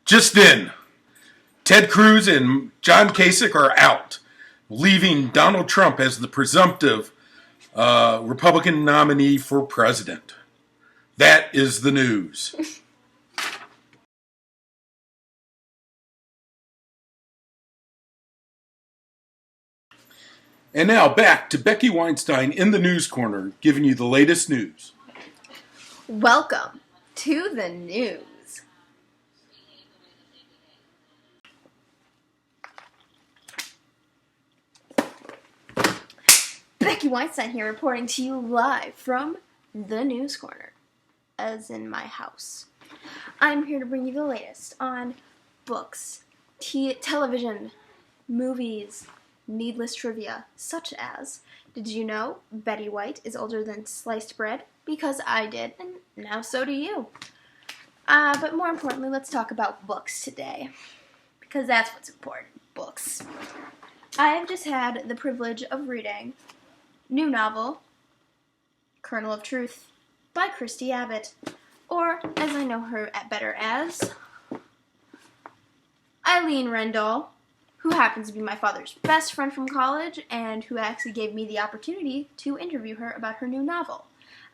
Just in, Ted Cruz and John Kasich are out, leaving Donald Trump as the presumptive Republican nominee for president. That is the news. And now back to Becky Weinstein in the news corner, giving you the latest news. Welcome to the news. Becky Weinstein here, reporting to you live from the news corner, as in my house. I'm here to bring you the latest on books, television, movies, needless trivia, such as, did you know Betty White is older than sliced bread? Because I did, and now so do you. But more importantly, let's talk about books today, because that's what's important, books. I've just had the privilege of reading new novel, Kernel of Truth, by Christy Abbott, or as I know her better as, Eileen Rendahl, who happens to be my father's best friend from college and who actually gave me the opportunity to interview her about her new novel.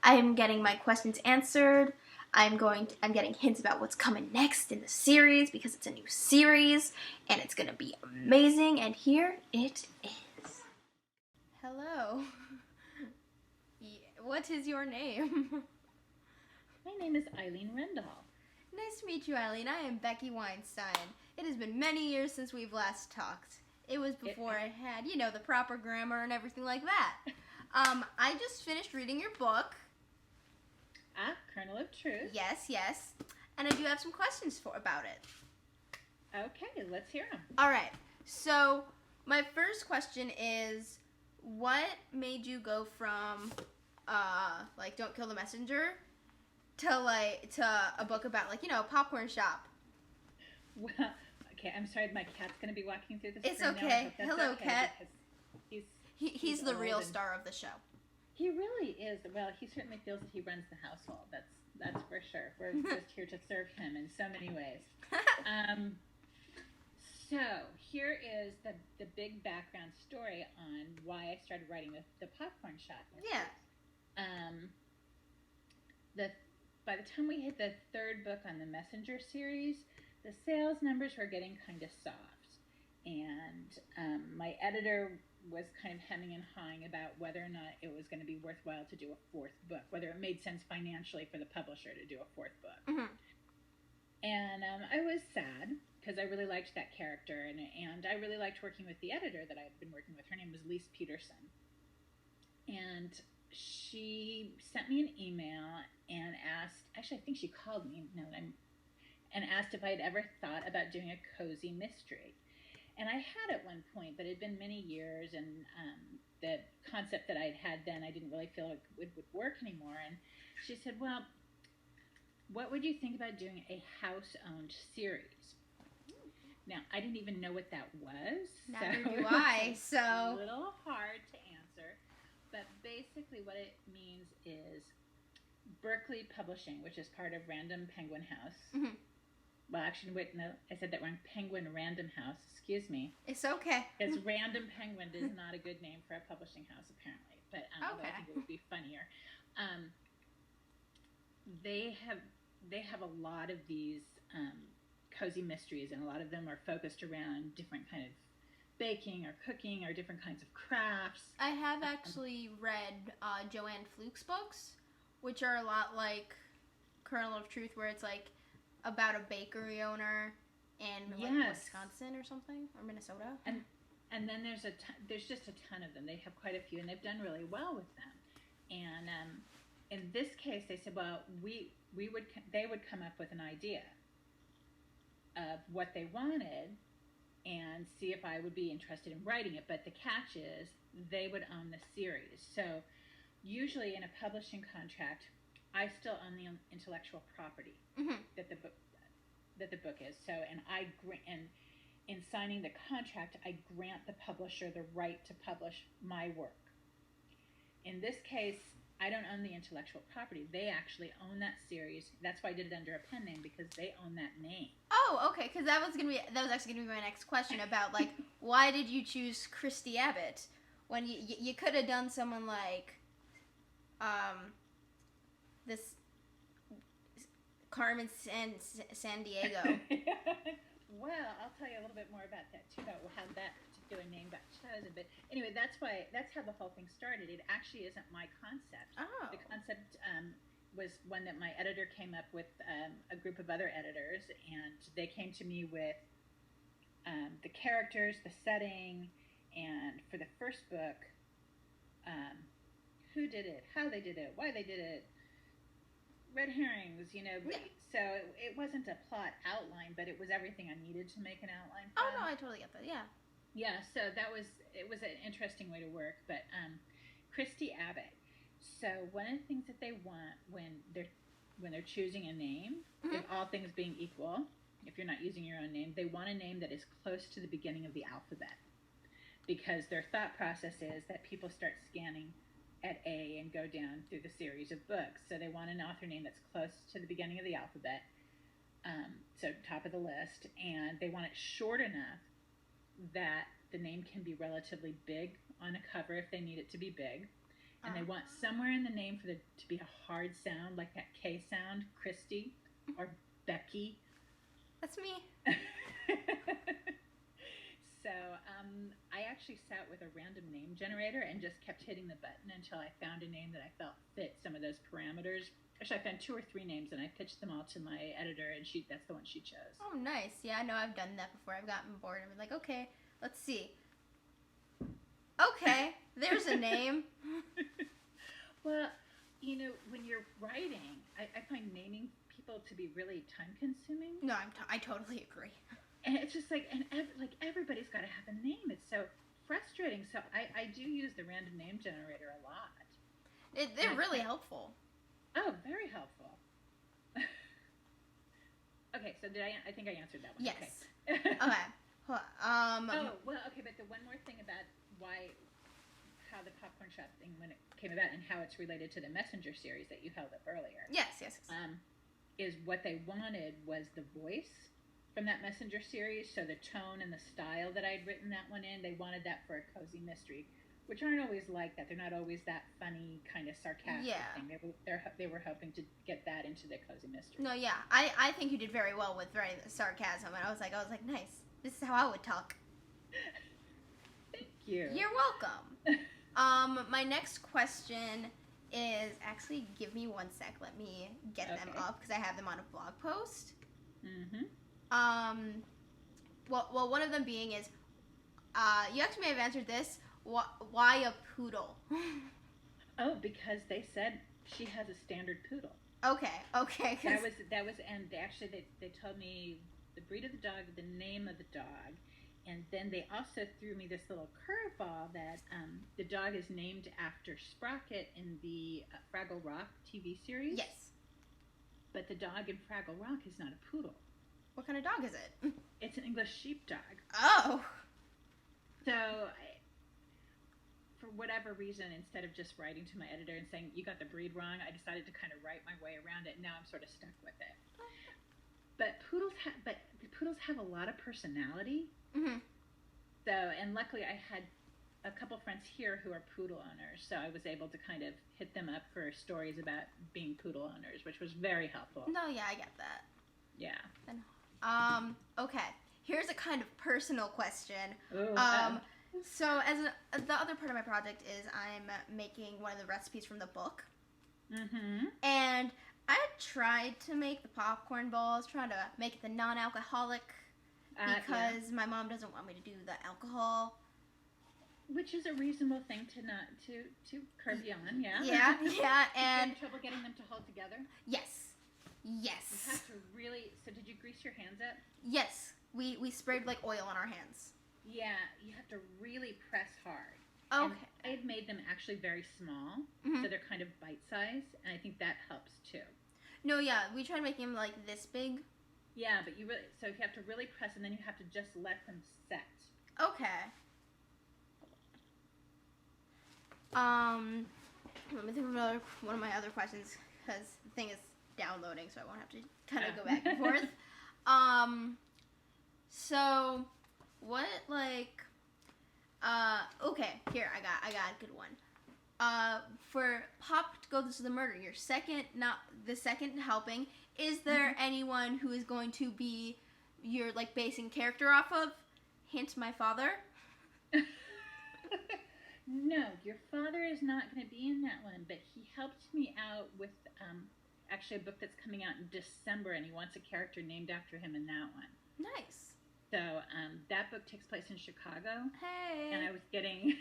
I am getting my questions answered. I'm getting hints about what's coming next in the series because it's a new series and it's going to be amazing, and here it is. Hello. What is your name? My name is Eileen Rendahl. Nice to meet you, Eileen. I am Becky Weinstein. It has been many years since we've last talked. It was before I had, the proper grammar and everything like that. I just finished reading your book. Kernel of Truth. Yes. And I do have some questions about it. Okay, let's hear them. All right. So, my first question is, what made you go from, Don't Kill the Messenger to a book about, a popcorn shop? Well, okay, I'm sorry, my cat's going to be walking through the It's screen okay. Now. Hello, okay, cat. He's the real star of the show. He really is. Well, he certainly feels that he runs the household. That's for sure. We're just here to serve him in so many ways. So here is the big background story on why I started writing the popcorn shop. Yeah. By the time we hit the third book on the Messenger series, the sales numbers were getting kind of soft, and my editor was kind of hemming and hawing about whether or not it was going to be worthwhile to do a fourth book, whether it made sense financially for the publisher to do a fourth book. Mm-hmm. And I was sad because I really liked that character, and I really liked working with the editor that I had been working with. Her name was Lise Peterson, and she sent me an email and asked, actually I think she called me and asked if I had ever thought about doing a cozy mystery. And I had at one point, but it had been many years, and the concept that I'd had then I didn't really feel it would work anymore. And she said, well, what would you think about doing a house-owned series? Now, I didn't even know what that was. Neither do I, so... a little hard to answer. But basically what it means is Berkeley Publishing, which is part of Random Penguin House. Mm-hmm. Well, actually, wait, no, I said that wrong. Penguin Random House. Excuse me. It's okay. Because Random Penguin is not a good name for a publishing house, apparently. But okay. I think it would be funnier. They have a lot of these cozy mysteries, and a lot of them are focused around different kind of baking or cooking or different kinds of crafts. I have actually read Joanne Fluke's books, which are a lot like Kernel of Truth, where it's like about a bakery owner in Wisconsin or something, or Minnesota. And then there's just a ton of them. They have quite a few, and they've done really well with them. And in this case, they said, well, they would come up with an idea of what they wanted and see if I would be interested in writing it. But the catch is they would own the series. So usually in a publishing contract, I still own the intellectual property mm-hmm. that the book is. So, and in signing the contract, I grant the publisher the right to publish my work. In this case, I don't own the intellectual property. They actually own that series. That's why I did it under a pen name, because they own that name. Oh, okay. Because that was actually gonna be my next question about like why did you choose Christy Abbott when you could have done someone like this Carmen San Diego. Well, I'll tell you a little bit more about that too, about how that particular name got chosen. But anyway, that's how the whole thing started. It actually isn't my concept. Oh. The concept was one that my editor came up with, a group of other editors, and they came to me with the characters, the setting, and for the first book, who did it, how they did it, why they did it, red herrings, you know. Yeah. So it wasn't a plot outline, but it was everything I needed to make an outline Oh from. no, I totally get that. Yeah. Yeah, so it was an interesting way to work. But Christy Abbott. So one of the things that they want when they're choosing a name, Mhm. if all things being equal, if you're not using your own name, they want a name that is close to the beginning of the alphabet, because their thought process is that people start scanning at A and go down through the series of books. So they want an author name that's close to the beginning of the alphabet, so top of the list, and they want it short enough that the name can be relatively big on a cover if they need it to be big. And they want somewhere in the name for to be a hard sound, like that K sound, Christy or Becky. That's me. So I actually sat with a random name generator and just kept hitting the button until I found a name that I felt fit some of those parameters. Actually, I found 2 or 3 names, and I pitched them all to my editor, and that's the one she chose. Oh, nice. Yeah, I know I've done that before. I've gotten bored and been like, okay, let's see. Okay, there's a name. Well, you know, when you're writing, I find naming people to be really time-consuming. No, I totally agree. And it's just like, everybody's got to have a name. It's so frustrating. So I do use the random name generator a lot. They're really helpful. Oh, very helpful. Okay, so I think I answered that one. Yes. Okay. Okay. Okay, but the one more thing about how the popcorn shop thing, when it came about, and how it's related to the Messenger series that you held up earlier. Yes. Is what they wanted was the voice from that Messenger series, so the tone and the style that I'd written that one in, they wanted that for a cozy mystery, which aren't always like that. They're not always that funny, kind of sarcastic thing. They were hoping to get that into the cozy mystery. No, yeah. I think you did very well with writing the sarcasm, and I was like, nice. This is how I would talk. Thank you. You're welcome. My next question is, actually, give me 1 sec. Let me get them up, because I have them on a blog post. Mm-hmm. Well, one of them being is, you actually may have answered this. Why a poodle? Oh, because they said she has a standard poodle. Okay. That was, and they told me the breed of the dog, the name of the dog, and then they also threw me this little curveball that the dog is named after Sprocket in the Fraggle Rock TV series. Yes. But the dog in Fraggle Rock is not a poodle. What kind of dog is it? It's an English sheepdog. Oh. So, for whatever reason, instead of just writing to my editor and saying, you got the breed wrong, I decided to kind of write my way around it, and now I'm sort of stuck with it. But the poodles have a lot of personality. Mm-hmm. So, and luckily I had a couple friends here who are poodle owners, so I was able to kind of hit them up for stories about being poodle owners, which was very helpful. No, yeah, I get that. Yeah. Okay. Here's a kind of personal question. Ooh, So the other part of my project is I'm making one of the recipes from the book. Mm-hmm. And I tried to make the popcorn balls, trying to make it the non-alcoholic, because my mom doesn't want me to do the alcohol. Which is a reasonable thing to curb you on, yeah. Yeah, and Did you have trouble getting them to hold together? Yes. You have to really. So did you grease your hands up? Yes. We sprayed like oil on our hands. Yeah, you have to really press hard. Okay. And I've made them actually very small, so they're kind of bite-sized, and I think that helps too. No, yeah, we tried making them like this big. Yeah, but you have to really press, and then you have to just let them set. Okay. Let me think of one of my other questions, because the thing is downloading, so I won't have to kind of go back and forth. So, what, like, okay, here, I got a good one. For Pop Goes to the Murder, the second helping, is there anyone who is going to be your, like, basing character off of? Hint, my father. No, your father is not going to be in that one, but he helped me out with actually a book that's coming out in December, and he wants a character named after him in that one. Nice. So that book takes place in Chicago. Hey. And I was getting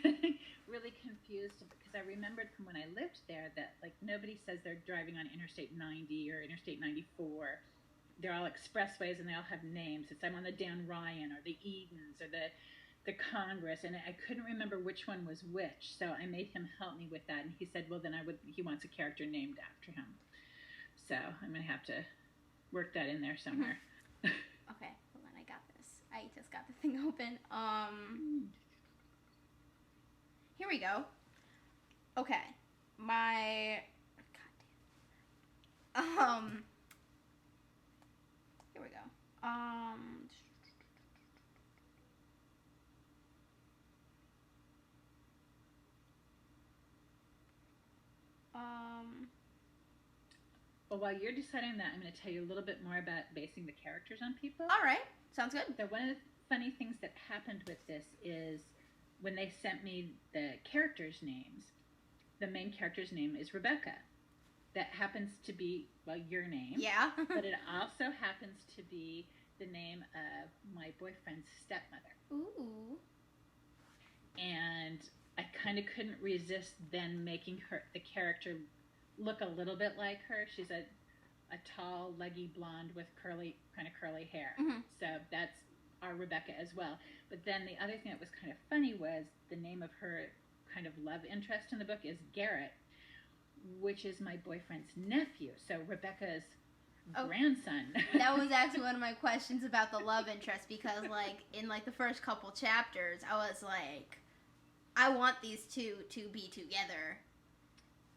really confused because I remembered from when I lived there that, like, nobody says they're driving on Interstate 90 or Interstate 94. They're all expressways and they all have names. It's I'm on the Dan Ryan or the Edens or the Congress, and I couldn't remember which one was which. So I made him help me with that, and he said, well, then he wants a character named after him. So I'm going to have to work that in there somewhere. Okay, hold on, I got this. I just got the thing open. Here we go. Okay. Here we go. Well, while you're deciding that, I'm going to tell you a little bit more about basing the characters on people. All right, sounds good. So one of the funny things that happened with this is when they sent me the characters' names, the main character's name is Rebecca. That happens to be, well, your name. Yeah. But it also happens to be the name of my boyfriend's stepmother. Ooh. And I kind of couldn't resist then making the character look a little bit like her. She's a tall, leggy blonde with curly hair. Mm-hmm. So that's our Rebecca as well. But then the other thing that was kind of funny was the name of her kind of love interest in the book is Garrett, which is my boyfriend's nephew. So Rebecca's grandson. That was actually one of my questions about the love interest, because, like, in, like, the first couple chapters, I was like, I want these two to be together.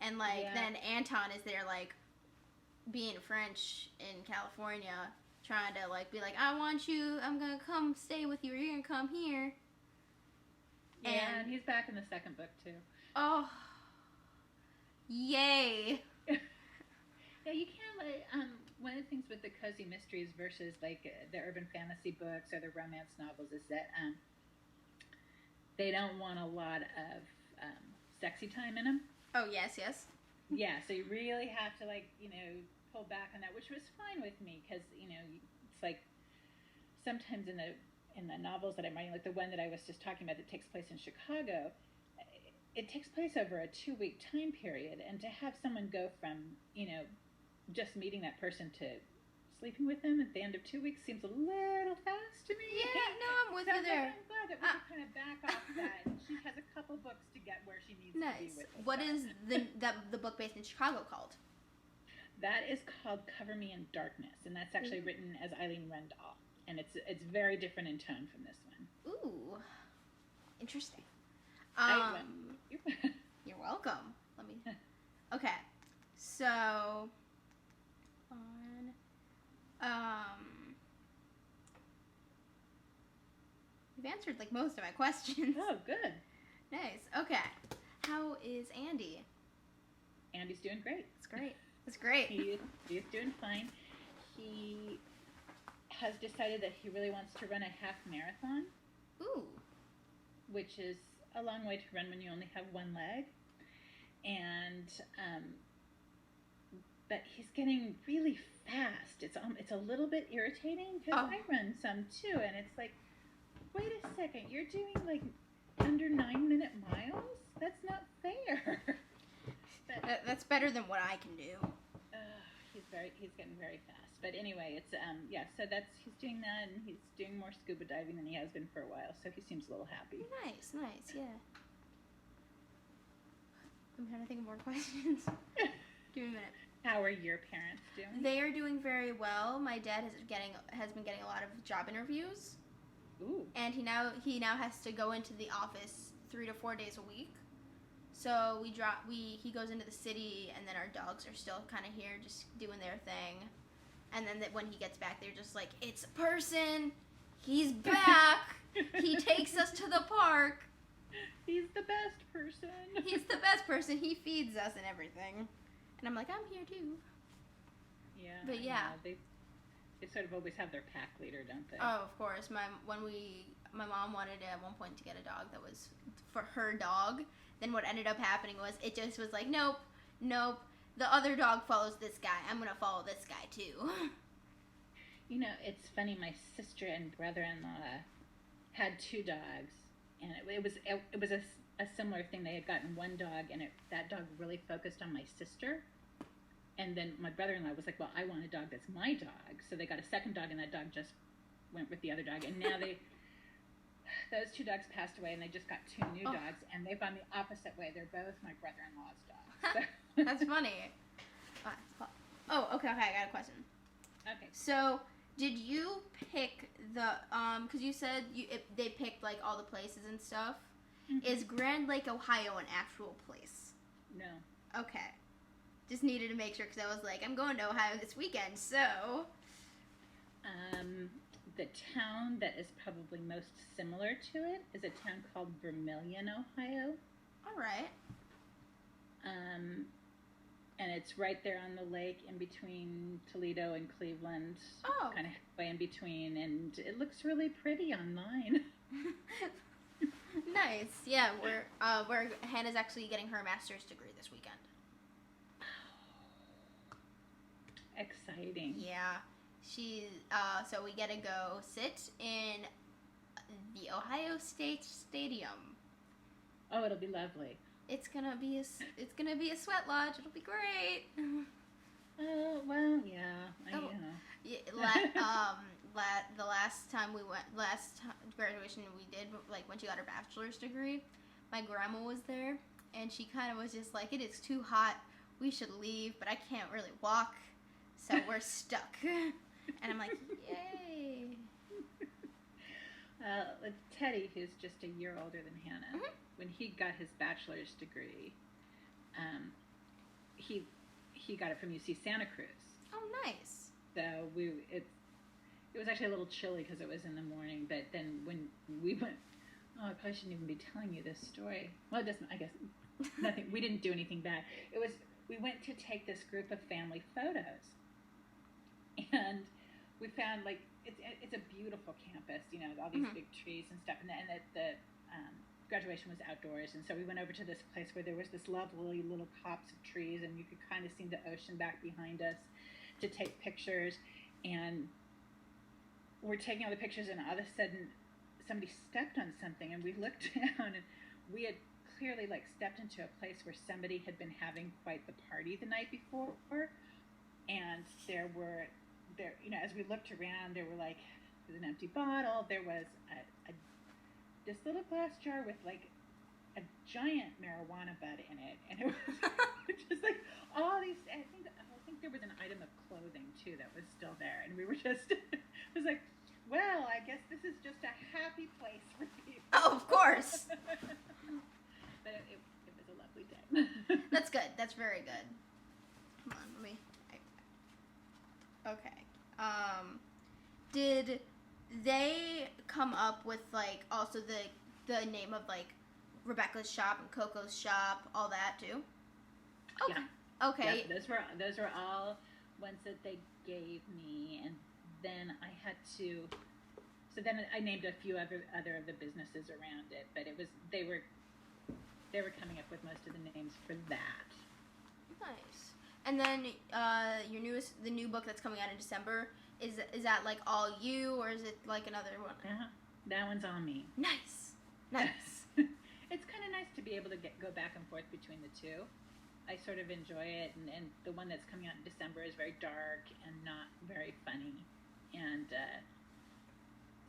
And, like, then Anton is there, like, being French in California, trying to, like, be like, I want you, I'm gonna come stay with you, or you're gonna come here. Yeah, and he's back in the second book, too. Oh. Yay. Yeah, you can't, like, one of the things with the cozy mysteries versus, like, the urban fantasy books or the romance novels is that they don't want a lot of sexy time in them. Oh, yes. Yeah, so you really have to, like, pull back on that, which was fine with me, because, it's like sometimes in the novels that I'm writing, like the one that I was just talking about that takes place in Chicago, it takes place over a 2-week time period, and to have someone go from, just meeting that person to sleeping with them at the end of 2 weeks seems a little fast to me. Yeah, no, I'm with so you there. I'm glad that we can kind of back off that. And she has a couple books to get where she needs to be with us. What is the book based in Chicago called? That is called Cover Me in Darkness, and that's actually written as Eileen Rendahl, and it's very different in tone from this one. Ooh, interesting. You're welcome. Let me. Okay, so you've answered, like, most of my questions. Oh, good. Nice. Okay, how is Andy? Andy's doing great. It's great. It's great. He's doing fine. He has decided that he really wants to run a half marathon. Ooh. Which is a long way to run when you only have one leg. And but he's getting really fast. It's a little bit irritating because I run some too, and it's like, wait a second, you're doing like under 9-minute miles? That's not fair. But, that's better than what I can do. He's getting very fast. But anyway, it's so he's doing that, and he's doing more scuba diving than he has been for a while, so he seems a little happy. Nice, yeah. I'm trying to think of more questions. Give me a minute. How are your parents doing? They are doing very well. My dad has been getting a lot of job interviews. Ooh. And he now has to go into the office 3 to 4 days a week. So he goes into the city, and then our dogs are still kind of here, just doing their thing. And then when he gets back, they're just like, it's a person. He's back. He takes us to the park. He's the best person. He's the best person. He feeds us and everything. And I'm like, I'm here too. Yeah. But yeah. They sort of always have their pack leader, don't they? Oh, of course. My mom wanted at one point to get a dog that was for her dog. Then what ended up happening was it just was like, nope. The other dog follows this guy. I'm going to follow this guy too. You know, it's funny. My sister and brother-in-law had 2 dogs, and it was a similar thing. They had gotten one dog, and that dog really focused on my sister. And then my brother-in-law was like, well, I want a dog that's my dog. So they got a second dog, and that dog just went with the other dog. And now those 2 dogs passed away, and they just got 2 new dogs, and they've gone the opposite way. They're both my brother-in-law's dogs. So. That's funny. Oh, okay, I got a question. Okay. So, did you pick the, because you said they picked, like, all the places and stuff. Mm-hmm. Is Grand Lake, Ohio an actual place? No. Okay. Just needed to make sure, because I was like, I'm going to Ohio this weekend, so. The town that is probably most similar to it is a town called Vermilion, Ohio. All right. And it's right there on the lake in between Toledo and Cleveland. Oh. Kind of halfway in between, and it looks really pretty online. Nice. Yeah, where Hannah's actually getting her master's degree this weekend. Exciting. Yeah. So we get to go sit in the Ohio State Stadium. Oh, it'll be lovely. It's gonna be a sweat lodge. It'll be great. Oh well, yeah. The last time graduation we did, like when she got her bachelor's degree, my grandma was there, and she kind of was just like, "It is too hot. We should leave, but I can't really walk, so we're stuck." And I'm like, "Yay!" Teddy, who's just a year older than Hannah, mm-hmm. when he got his bachelor's degree, he got it from UC Santa Cruz. Oh, nice. So it was actually a little chilly because it was in the morning. But then when we went, I probably shouldn't even be telling you this story. Well, it doesn't. I guess nothing. We didn't do anything bad. We went to take this group of family photos, and we found like it's a beautiful campus. You know, all these mm-hmm. big trees and stuff, and the graduation was outdoors, and so we went over to this place where there was this lovely little copse of trees, and you could kind of see the ocean back behind us to take pictures. And we're taking all the pictures, and all of a sudden somebody stepped on something, and we looked down, and we had clearly like stepped into a place where somebody had been having quite the party the night before. And there you know, as we looked around, there were like an empty bottle, there was this little glass jar with like a giant marijuana bud in it, and it was just like all these. I think there was an item of clothing too that was still there, and we were just. It was like, well, I guess this is just a happy place for people. Oh, of course. But it was a lovely day. That's good. That's very good. Come on, let me. Okay. Did they come up with like also the name of like Rebecca's shop and Coco's shop, all that too? Okay. Yeah. Okay. Yeah, those were all ones that they gave me, and then I had to. So then I named a few other of the businesses around it, but they were coming up with most of the names for that. Nice. And then the new book that's coming out in December, is that like all you, or is it like another one? That one's on me. Nice. Nice. It's kind of nice to be able to go back and forth between the two. I sort of enjoy it, and the one that's coming out in December is very dark and not very funny, and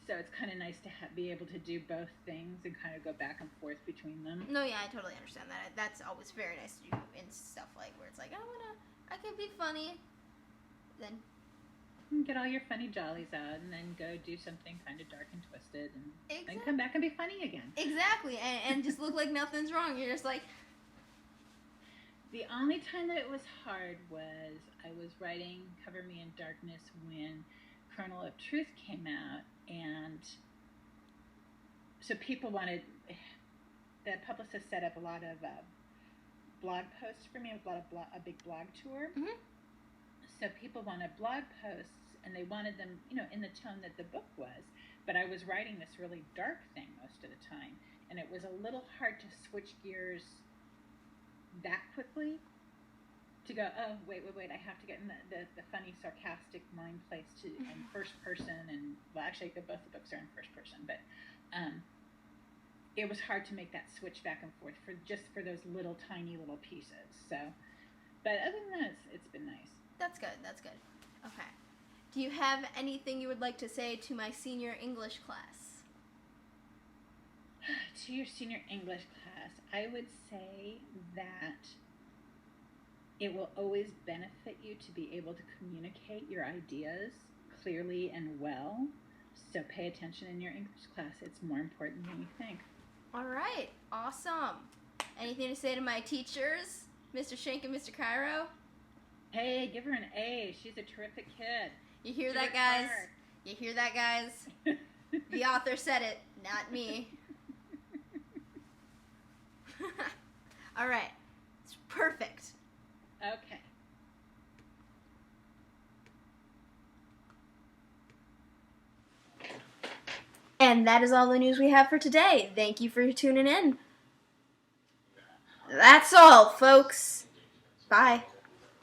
so it's kind of nice to be able to do both things and kind of go back and forth between them. No, yeah, I totally understand that. That's always very nice to do in stuff like where it's like, I can be funny, then get all your funny jollies out, and then go do something kind of dark and twisted, and exactly. then come back and be funny again. Exactly, and just look like nothing's wrong. You're just like, The only time that it was hard was I was writing Cover Me in Darkness when Kernel of Truth came out, and so people wanted, the publicist set up a lot of blog posts for me, a big blog tour. Mm-hmm. So people wanted blog posts, and they wanted them, in the tone that the book was. But I was writing this really dark thing most of the time, and it was a little hard to switch gears that quickly to go, oh, wait, I have to get in the funny, sarcastic mind place in first person, and, well, actually, both the books are in first person, but it was hard to make that switch back and forth for those little, tiny little pieces. So, but other than that, it's been nice. That's good. Okay. Do you have anything you would like to say to my senior English class? To your senior English class, I would say that it will always benefit you to be able to communicate your ideas clearly and well. So pay attention in your English class. It's more important than you think. All right. Awesome. Anything to say to my teachers, Mr. Shank and Mr. Cairo? Hey, give her an A. She's a terrific kid. You hear that, guys? You hear that, guys? The author said it, not me. All right. It's perfect. Okay. And that is all the news we have for today. Thank you for tuning in. That's all, folks. Bye.